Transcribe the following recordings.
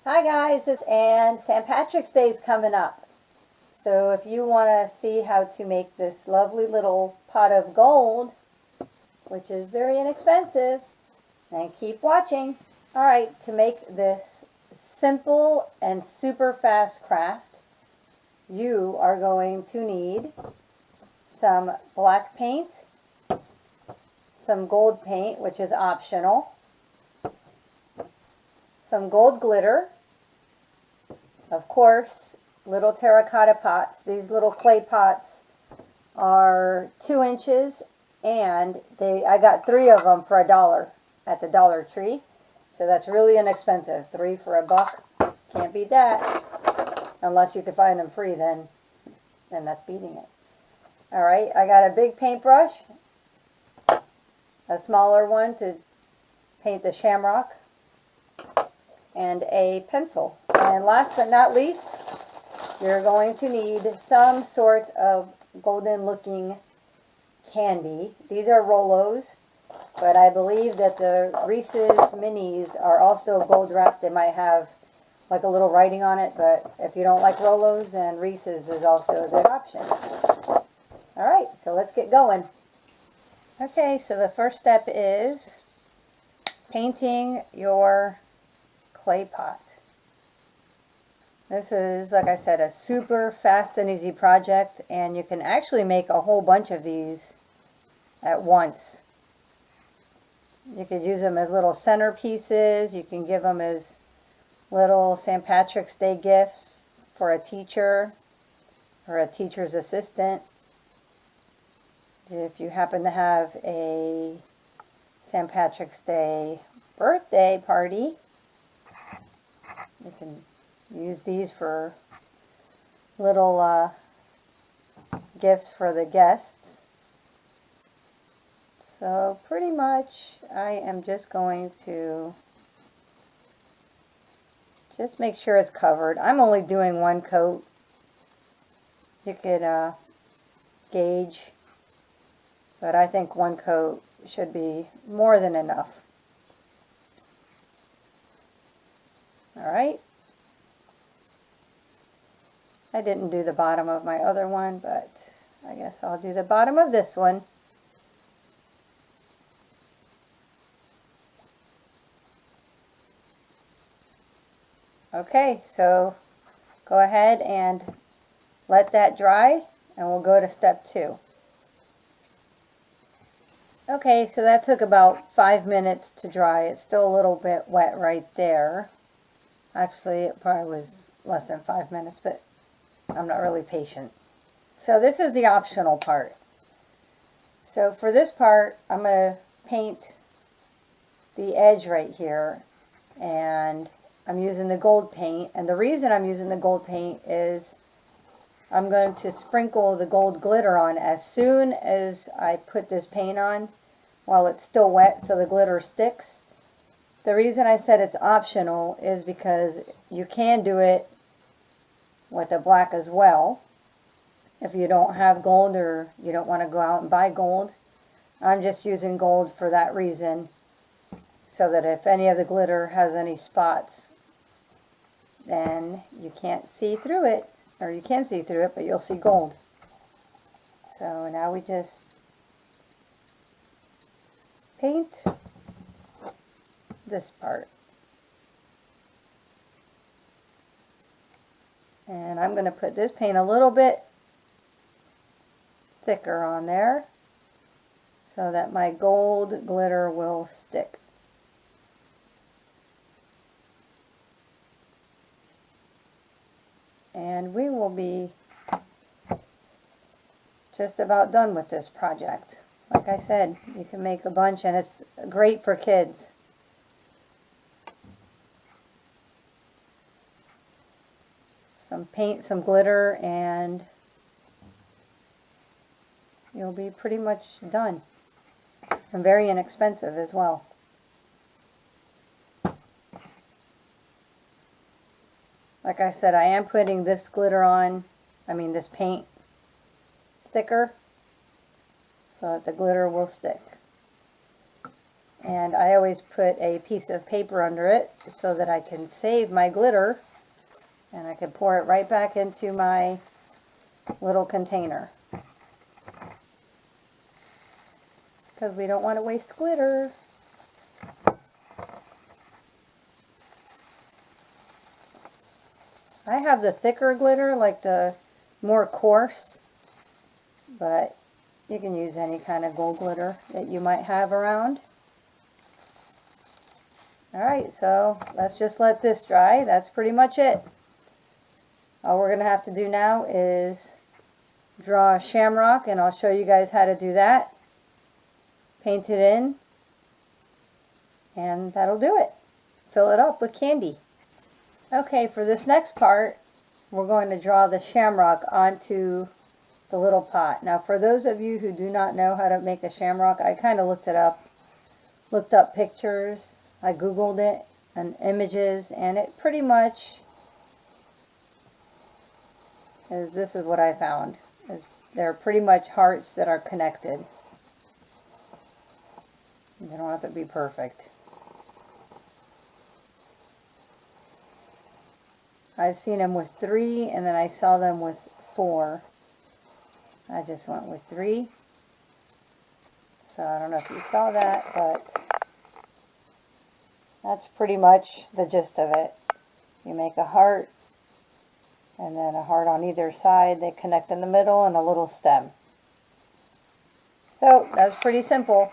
Hi guys, it's Ann. St. Patrick's Day is coming up. So if you want to see how to make this lovely little pot of gold, which is very inexpensive, then keep watching. Alright, to make this simple and super fast craft, you are going to need some black paint, some gold paint, which is optional, some gold glitter, of course, little terracotta pots. These little clay pots are 2 inches, and I got 3 of them for $1 at the Dollar Tree. So that's really inexpensive. 3 for $1. Can't beat that. Unless you can find them free, then that's beating it. Alright, I got a big paintbrush, a smaller one to paint the Shamrock, and a pencil. And last but not least, you're going to need some sort of golden looking candy. These are Rolos, but I believe that the Reese's Minis are also gold wrapped. They might have like a little writing on it, but if you don't like Rolos, then Reese's is also a good option. Alright, so let's get going. Okay, so the first step is painting your clay pot. This is, like I said, a super fast and easy project, and you can actually make a whole bunch of these at once. You could use them as little centerpieces. You can give them as little St. Patrick's Day gifts for a teacher or a teacher's assistant. If you happen to have a St. Patrick's Day birthday party, you can use these for little gifts for the guests. So pretty much I am just going to just make sure it's covered. I'm only doing 1 coat. You could gauge, but I think 1 coat should be more than enough. Alright. I didn't do the bottom of my other one, but I guess I'll do the bottom of this one. Okay, so go ahead and let that dry, and we'll go to step 2. Okay, so that took about 5 minutes to dry. It's still a little bit wet right there. Actually, it probably was less than 5 minutes, but I'm not really patient. So this is the optional part. So for this part, I'm going to paint the edge right here, and I'm using the gold paint. And the reason I'm using the gold paint is I'm going to sprinkle the gold glitter on as soon as I put this paint on while it's still wet, so the glitter sticks. The reason I said it's optional is because you can do it with the black as well if you don't have gold or you don't want to go out and buy gold. I'm just using gold for that reason, so that if any of the glitter has any spots, then you can't see through it, or you can see through it, but you'll see gold. So now we just paint this part. And I'm going to put this paint a little bit thicker on there so that my gold glitter will stick. And we will be just about done with this project. Like I said, you can make a bunch, and it's great for kids. Some paint, some glitter, and you'll be pretty much done. And very inexpensive as well. Like I said, I am putting this glitter on, this paint thicker, so that the glitter will stick. And I always put a piece of paper under it so that I can save my glitter, and I can pour it right back into my little container, because we don't want to waste glitter. I have the thicker glitter, like the more coarse, but you can use any kind of gold glitter that you might have around. Alright, so let's just let this dry. That's pretty much it. All we're going to have to do now is draw a shamrock, and I'll show you guys how to do that. Paint it in, and that'll do it. Fill it up with candy. Okay, for this next part, we're going to draw the shamrock onto the little pot. Now, for those of you who do not know how to make a shamrock, I kind of looked it up. Looked up pictures. I Googled it and images, and it pretty much is, this is what I found. They're pretty much hearts that are connected. They don't have to be perfect. I've seen them with 3, and then I saw them with 4. I just went with 3. So I don't know if you saw that, but that's pretty much the gist of it. You make a heart, and then a heart on either side. They connect in the middle, and a little stem. So that's pretty simple.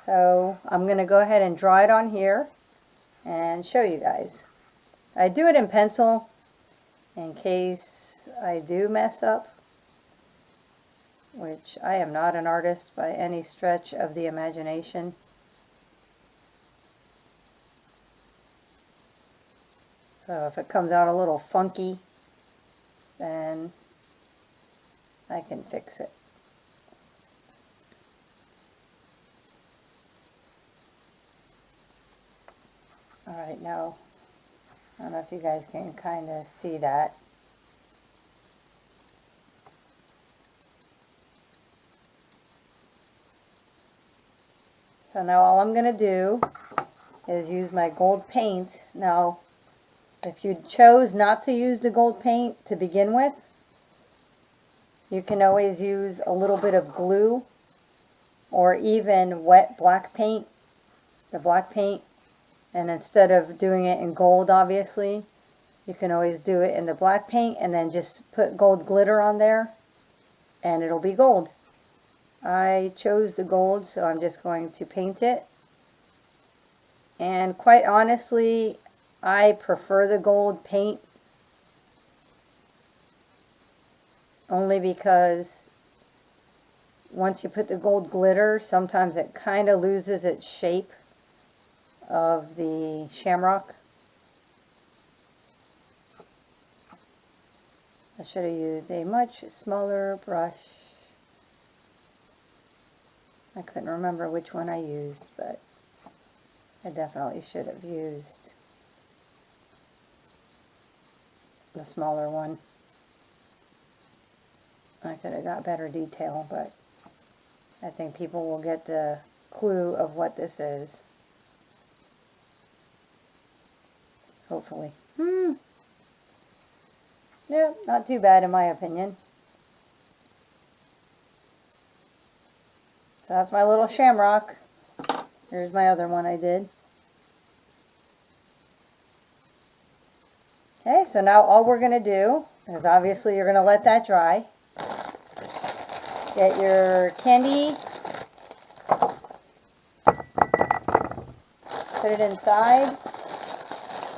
So I'm going to go ahead and draw it on here and show you guys. I do it in pencil in case I do mess up, which I am not an artist by any stretch of the imagination. So if it comes out a little funky, then I can fix it. Alright, now, I don't know if you guys can kind of see that. So now all I'm going to do is use my gold paint. Now, if you chose not to use the gold paint to begin with, you can always use a little bit of glue or even wet black paint, the black paint. And instead of doing it in gold, obviously, you can always do it in the black paint and then just put gold glitter on there and it'll be gold. I chose the gold, so I'm just going to paint it. And quite honestly, I prefer the gold paint only because once you put the gold glitter, sometimes it kind of loses its shape of the shamrock. I should have used a much smaller brush. I couldn't remember which one I used, but I definitely should have used the smaller one. I could have got better detail, but I think people will get the clue of what this is. Hopefully. Yeah, not too bad in my opinion. So that's my little shamrock. Here's my other one I did. Okay, so now all we're going to do is obviously you're going to let that dry. Get your candy. Put it inside.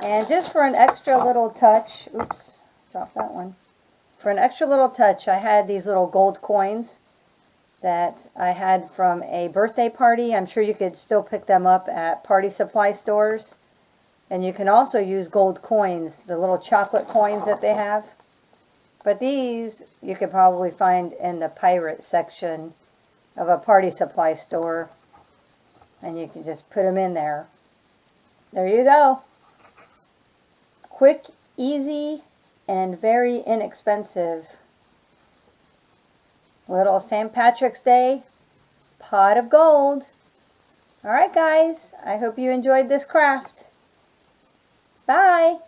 And just for an extra little touch, oops, dropped that one. For an extra little touch, I had these little gold coins that I had from a birthday party. I'm sure you could still pick them up at party supply stores. And you can also use gold coins, the little chocolate coins that they have. But these you could probably find in the pirate section of a party supply store. And you can just put them in there. There you go. Quick, easy, and very inexpensive little St. Patrick's Day pot of gold. All right, guys, I hope you enjoyed this craft. Bye.